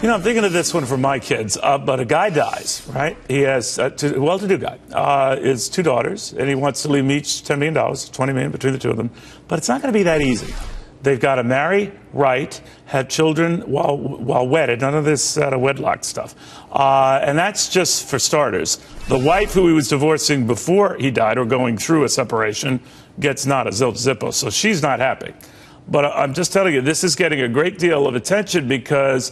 You know, I'm thinking of this one for my kids, but a guy dies, right? He has, well-to-do guy, his 2 daughters, and he wants to leave them each $10 million, $20 million between the 2 of them. But it's not going to be that easy. They've got to marry, right, have children while wedded, none of this out of wedlock stuff. And that's just for starters. The wife who he was divorcing before he died, or going through a separation, gets not a zilch-zippo, so she's not happy. But I'm just telling you, this is getting a great deal of attention because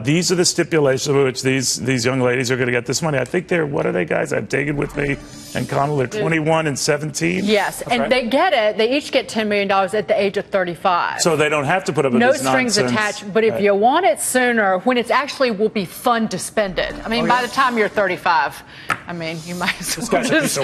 these are the stipulations of which these young ladies are going to get this money. I think they're, what are they, guys? I have Dagen with me and Connell. They're 21 and 17. Yes, and right. They get it. They each get $10 million at the age of 35. So they don't have to put up with no this strings nonsense. Attached. But if you want it sooner, when it actually will be fun to spend it. I mean, by the time you're 35, I mean, you might as well just...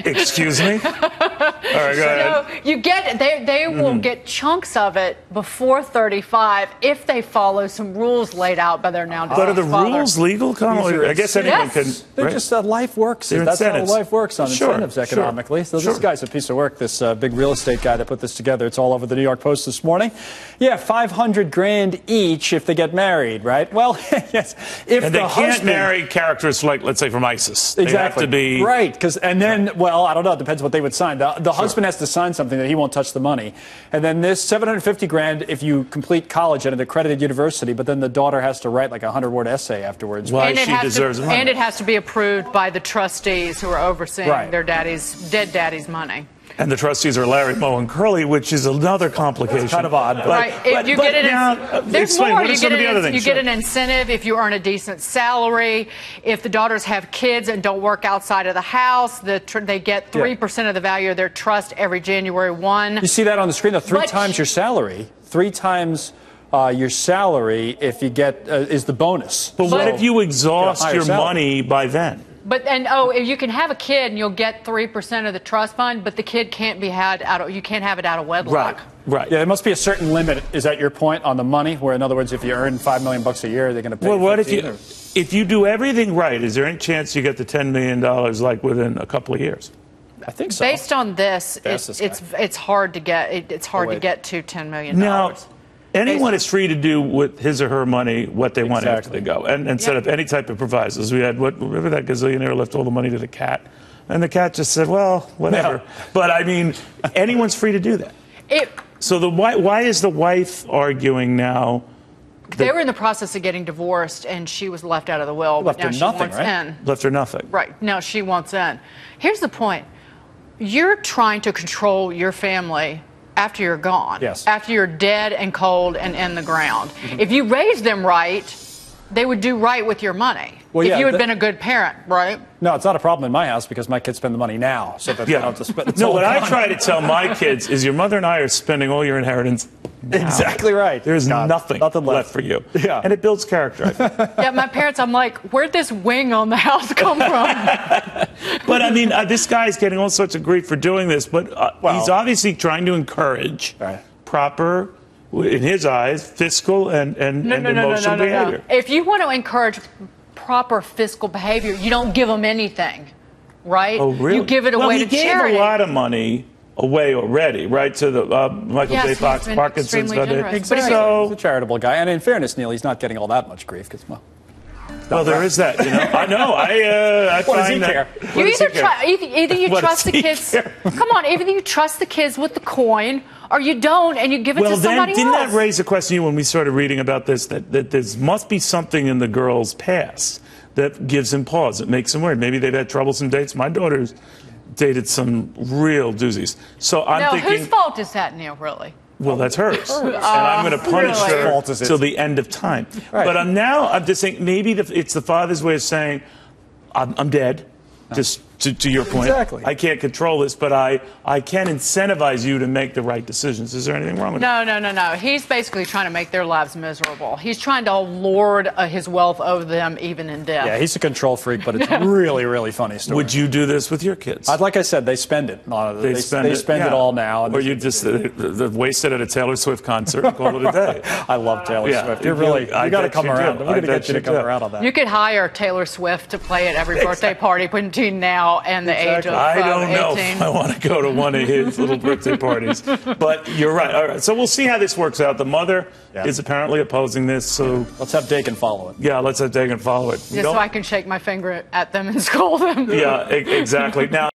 Excuse me? All right, go ahead. So you get, they will get chunks of it before 35 if they follow some rules laid out by their now deceased But are the rules legal, Connell? I guess anyone can. They're just life works. That's how life works on incentives economically. So this guy's a piece of work, this big real estate guy that put this together. It's all over the New York Post this morning. Yeah, $500 grand each if they get married, right? Well, yes. If and they can't marry characters like, let's say, from ISIS. Exactly. They have to be right. And then, well, I don't know. It depends what they would sign. The husband has to sign something that he won't touch the money. And then this $750 grand if you complete college at an accredited university, but then the daughter has to write like a 100-word essay afterwards. Why she deserves money. And it has to be approved by the trustees who are overseeing their dead daddy's money. And the trustees are Larry, Moe, and Curly, which is another complication. It's kind of odd. You get an incentive if you earn a decent salary. If the daughters have kids and don't work outside of the house, they get 3% of the value of their trust every January 1. You see that on the screen, though, 3 times your salary. 3 times your salary if you get is the bonus. But what if you exhaust your money by then? You can have a kid and you'll get 3% of the trust fund, but the kid can't be had you can't have it out of wedlock. Right. Yeah, there must be a certain limit. Is that your point on the money? Where, in other words, if you earn $5 million a year, they're going to pay. Well, what if you do everything right? Is there any chance you get the $10 million like within a couple of years? I think so. Based on this, it's hard to get. It's hard to get to $10 million. Now, anyone is free to do with his or her money what they want after they go, and set up any type of provisos. We had remember that gazillionaire left all the money to the cat, and the cat just said, "Well, whatever." No. But I mean, anyone's free to do that. So why is the wife arguing now? They were in the process of getting divorced, and she was left out of the will. Left but now her she nothing, wants right? in. Left her nothing. Right. Now she wants in. Here's the point: you're trying to control your family after you're gone. Yes. After you're dead and cold and in the ground. If you raised them right, they would do right with your money. Well, if you had been a good parent, right? No, it's not a problem in my house because my kids spend the money now, so that they don't have to spend it. No, what I try to tell my kids is your mother and I are spending all your inheritance now. Exactly right. There's nothing left for you. Yeah. And it builds character, I think. Yeah, my parents, I'm like, where'd this wing on the house come from? But, I mean, this guy's getting all sorts of grief for doing this, but he's obviously trying to encourage proper, in his eyes, fiscal and emotional behavior. No. If you want to encourage proper fiscal behavior, you don't give them anything, right? Oh, really? You give it away to charity. He gave a lot of money away already, right, to the Michael J. Fox Parkinson's Foundation. Exactly. So, he's a charitable guy. And in fairness, Neil, he's not getting all that much grief because, well, there is that, you know. I know. I find that. You either you trust the kids. Come on, either you trust the kids with the coin, or you don't, and you give it to somebody else. Didn't that raise a question to you when we started reading about this, that there must be something in the girl's past that gives him pause, that makes him worried? Maybe they've had troublesome dates. My daughter's dated some real doozies. So I'm thinking, whose fault is that, Neil, really? Well, that's hers. And I'm going to punish her till the end of time. Right. But I'm just saying, maybe it's the father's way of saying, I'm dead. Just to your point, I can't control this, but I can incentivize you to make the right decisions. Is there anything wrong with that? No. He's basically trying to make their lives miserable. He's trying to lord his wealth over them, even in death. Yeah, he's a control freak, but it's really, really funny story. Would you do this with your kids? Like I said, they spend it. They spend it all now. Or you just waste it at a Taylor Swift concert and call it a day. I love Taylor Swift. You got to come around. We're going to get you to come around on that. You could hire Taylor Swift to play at every birthday party between now now and the age of 18. I don't know if I want to go to one of his little birthday parties. But you're right. All right. So we'll see how this works out. The mother is apparently opposing this. So let's have Dagen follow it. Yeah, let's have Dagen follow it. Just so I can shake my finger at them and scold them. Yeah, exactly. Now.